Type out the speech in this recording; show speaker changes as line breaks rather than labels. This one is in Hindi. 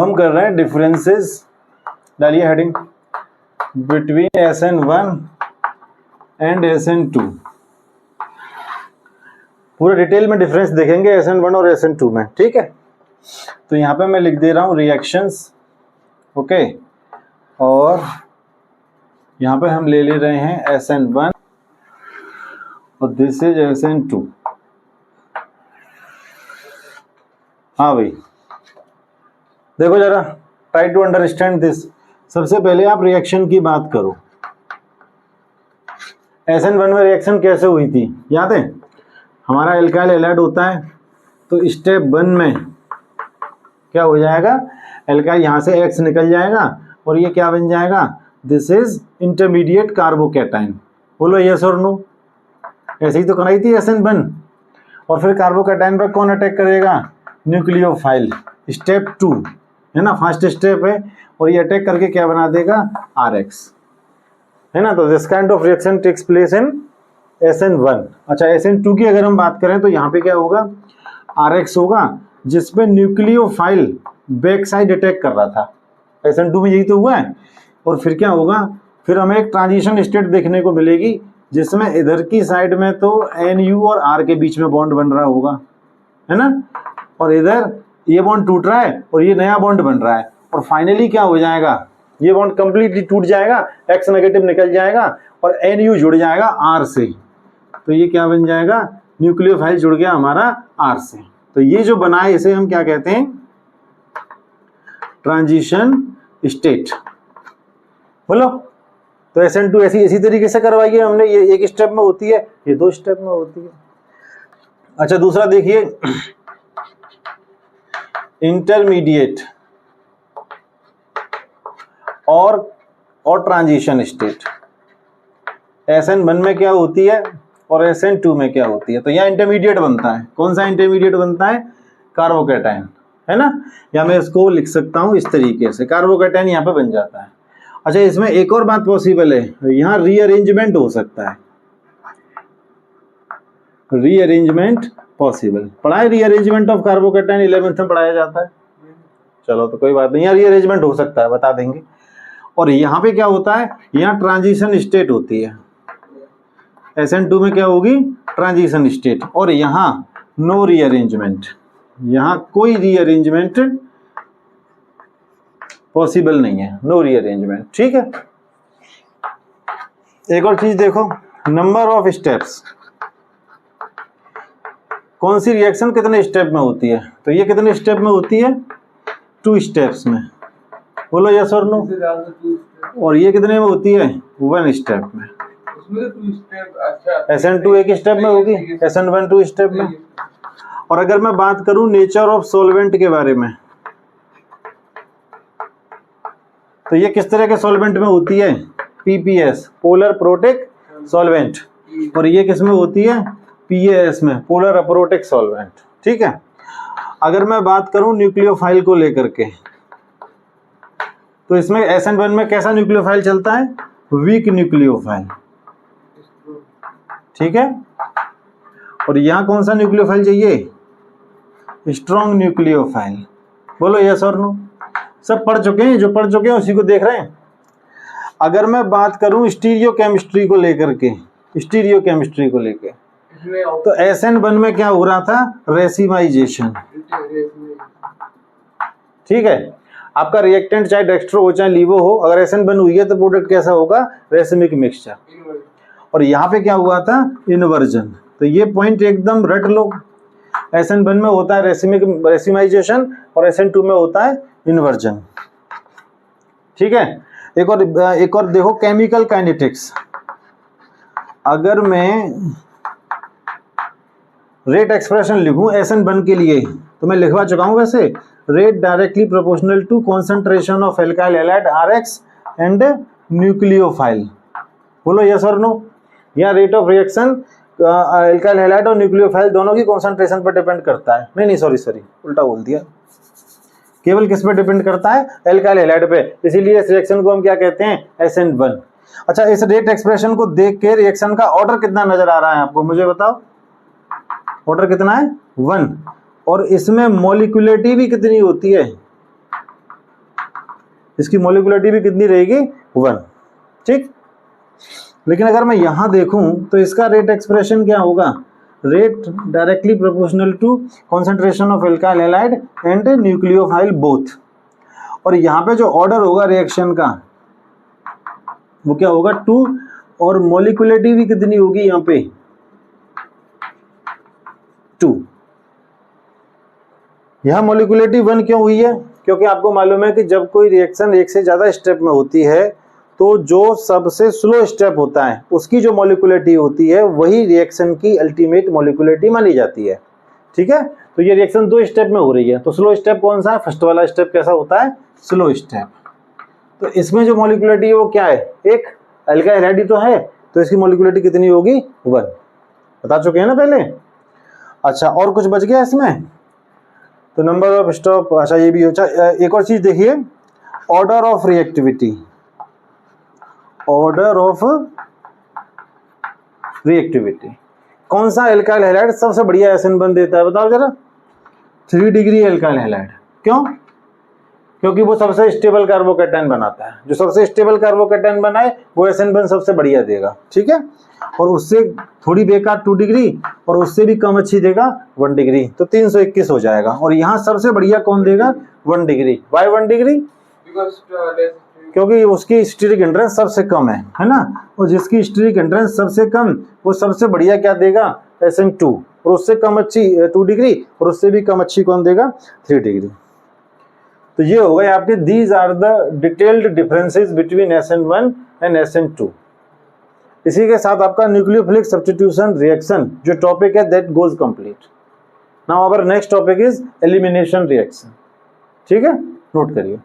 हम कर रहे हैं डिफरेंसेस, डालिए heading, between SN1 and SN2। पूरे डिटेल में डिफरेंस देखेंगे SN1 और SN2 में, ठीक है। तो यहाँ पे मैं लिख दे रहा हूँ रिएक्शंस, ओके, और यहाँ पे हम ले रहे हैं SN1 और दिस इज SN2। हाँ भाई, देखो जरा, ट्राई टू अंडरस्टैंड दिस। सबसे पहले आप रिएक्शन की बात करो। SN1 में रिएक्शन कैसे हुई थी, याद है? हमारा एल्काइल हैलाइड होता है, तो स्टेप 1 में क्या हो जाएगा, एल्काइल यहाँ से X निकल जाएगा और ये क्या बन जाएगा, दिस इज इंटरमीडिएट कार्बोकैटाइन। बोलो यस और नो। ऐसे ही तो कराई थी SN1। और फिर कार्बोकैटाइन पर कौन अटैक करेगा, न्यूक्लियोफाइल। स्टेप 2 है ना, फर्स्ट स्टेप है, और ये अटैक करके क्या बना देगा, RX, है ना। तो this kind of reaction takes place in SN1। अच्छा, SN2 की अगर हम बात करें तो यहाँ पे क्या होगा, RX होगा, जिसपे न्यूक्लियोफाइल बैक साइड अटैक कर रहा था। SN2 में यही तो हुआ है। और फिर क्या होगा, फिर हमें एक ट्रांजिशन स्टेट देखने को मिलेगी, जिसमें इधर की साइड में तो NU और R के बीच में बॉन्ड बन रहा होगा, है ना, और इधर ये बॉन्ड टूट रहा है और ये नया बॉन्ड बन रहा है, और फाइनली क्या हो जाएगा, ये बॉन्ड कंप्लीटली टूट जाएगा, X नेगेटिव निकल जाएगा और NU जुड़ जाएगा R से। तो ये क्या बन जाएगा, न्यूक्लियोफाइल जुड़ गया हमारा R से। तो ये जो बना है इसे हम क्या कहते हैं, ट्रांजिशन स्टेट। बोलो। तो SN2 इसी तरीके से करवाइए हमने, ये एक स्टेप में होती है, ये 2 स्टेप में होती है। अच्छा, दूसरा देखिए, इंटरमीडिएट और ट्रांजिशन स्टेट। SN1 में क्या होती है और SN2 में क्या होती है। तो यहाँ इंटरमीडिएट बनता है, कौन सा इंटरमीडिएट बनता है, कार्बोकैटाइन, है ना। या मैं इसको लिख सकता हूँ इस तरीके से, कार्बोकैटाइन यहाँ पे बन जाता है। अच्छा, इसमें एक और बात पॉसिबल है, यहाँ रीअरेंजमेंट हो सकता है, रीअरेंजमेंट पॉसिबल। पढ़ा है रीअरेंजमेंट ऑफ कार्बोकैटाइन, 11th में पढ़ाया जाता है। चलो तो कोई बात नहीं, यहाँ रीअरेंजमेंट हो सकता है, बता देंगे। और यहाँ पे क्या होता है, यहाँ ट्रांजिशन स्टेट होती है। SN2 में क्या होगी, ट्रांजिशन स्टेट, और यहाँ नो रीअरेंजमेंट, यहाँ कोई रीअरेंजमेंट पॉसिबल नहीं है, नो रीअरेंजमेंट, ठीक है। एक और चीज देखो, नंबर ऑफ स्टेप्स। कौन सी रिएक्शन कितने स्टेप में होती है, तो ये कितने स्टेप में होती है, 2 स्टेप्स में। बोलो यस और नो। और ये कितने में होती है, 1 स्टेप में। SN2 1 स्टेप में होगी, SN1 2 स्टेप में। और अगर मैं बात करूं नेचर ऑफ सॉल्वेंट के बारे में, तो ये किस तरह के सॉल्वेंट में होती है, PPS, पोलर प्रोटिक सॉल्वेंट। और ये किस में होती है, PAS में, पोलर अप्रोटिक सॉल्वेंट, ठीक है। अगर मैं बात करूं न्यूक्लियोफाइल को लेकर के, तो इसमें SN1 में कैसा न्यूक्लियोफाइल चलता है, वीक न्यूक्लियोफाइल, ठीक है। और यहां कौन सा न्यूक्लियोफाइल चाहिए, स्ट्रॉन्ग न्यूक्लियोफाइल। बोलो यस और नो। सब पढ़ चुके हैं, जो पढ़ चुके हैं उसी को देख रहे हैं। अगर मैं बात करूं स्टीरियोकेमिस्ट्री को लेकर के, स्टीरियोकेमिस्ट्री को लेके, तो SN1 में क्या हो रहा था, रेसिमाइजेशन, ठीक है। आपका रिएक्टेंट चाहे डेक्स्ट्रो हो चाहे लीवो हो, अगर SN1 हुई है तो प्रोडक्ट कैसा होगा, रेसिमिक मिक्सचर। और यहाँ पे क्या हुआ था, इन्वर्जन। तो ये पॉइंट एकदम रट लो, SN1 में होता है रेसिमाइजेशन और SN2 में होता है इन्वर्जन, ठीक है। एक और देखो, केमिकल काइनेटिक्स। अगर मैं रेट एक्सप्रेशन लिखूं SN1 के लिए, तो मैं लिखवा चुका हूं वैसे, rate directly proportional to concentration of alkyl halide RX and nucleophile. बोलो यस और नो। या rate of reaction alkyl halide और न्यूक्लियोफाइल दोनों की कॉन्सेंट्रेशन पर डिपेंड करता है। नहीं सॉरी उल्टा बोल दिया, केवल किस पे डिपेंड करता है, एल्काइल हैलाइड पे। इसीलिए इस रिएक्शन को हम क्या कहते हैं, SN1। अच्छा, इस रेट एक्सप्रेशन को देख के रिएक्शन का ऑर्डर कितना नजर आ रहा है आपको, मुझे बताओ। ऑर्डर कितना है, 1। और इसमें मॉलिक्यूलरिटी भी कितनी होती है, इसकी मॉलिक्युलरिटी भी कितनी रहेगी 1, ठीक। लेकिन अगर मैं यहाँ देखूं तो इसका रेट एक्सप्रेशन क्या होगा, rate directly proportional to concentration of alkyl halide and nucleophile both. और यहाँ पे जो ऑर्डर होगा रिएक्शन का वो क्या होगा 2, और मॉलिक्युलरिटी भी कितनी होगी यहाँ पे 2। यहाँ मॉलिक्युलरिटी 1 क्यों हुई है, क्योंकि आपको मालूम है कि जब कोई रिएक्शन एक से ज्यादा स्टेप में होती है तो जो सबसे स्लो स्टेप होता है उसकी जो मॉलिक्युलरिटी होती है वही रिएक्शन की अल्टीमेट मॉलिक्युलरिटी मानी जाती है, ठीक है। तो ये रिएक्शन 2 स्टेप में हो रही है, तो स्लो स्टेप कौन सा है, फर्स्ट वाला स्टेप कैसा होता है, स्लो स्टेप। तो इसमें जो मॉलिक्युलरिटी है वो क्या है, एक एल्काइल हैलाइड तो है, तो इसकी मॉलिक्युलरिटी कितनी होगी 1, बता चुके हैं ना पहले। अच्छा, और कुछ बच गया इसमें, तो नंबर ऑफ स्टॉप, अच्छा ये भी हो। एक और चीज देखिए, order of reactivity, order of reactivity, कौन सा एल्काइल हैलाइड सबसे बढ़िया एसिड बन देता है, बताओ जरा। 3 डिग्री एल्काइल हैलाइड, क्यों, क्योंकि वो सबसे स्टेबल कार्बोकैटायन बनाता है, जो सबसे स्टेबल कार्बोकैटायन बनाए वो SN1 सबसे बढ़िया देगा, ठीक है। और उससे थोड़ी बेकार 2 डिग्री और उससे भी कम अच्छी देगा 1 डिग्री, तो 321 हो जाएगा। और यहाँ सबसे बढ़िया कौन देगा 1 डिग्री, वाई 1 डिग्री, क्योंकि उसकी स्टीरिक एंट्रेंस सबसे कम है ना, और जिसकी स्टीरिक एंट्रेंस सबसे कम वो सबसे बढ़िया क्या देगा SN2, और उससे कम अच्छी 2 डिग्री, और उससे भी कम अच्छी कौन देगा 3 डिग्री। तो ये हो गए आपके, these are the detailed differences between SN1 and SN2। इसी के साथ आपका न्यूक्लियोफिलिक सब्स्टिट्यूशन रिएक्शन जो टॉपिक है that goes complete. Now our next topic is elimination reaction, ठीक है, नोट करिए।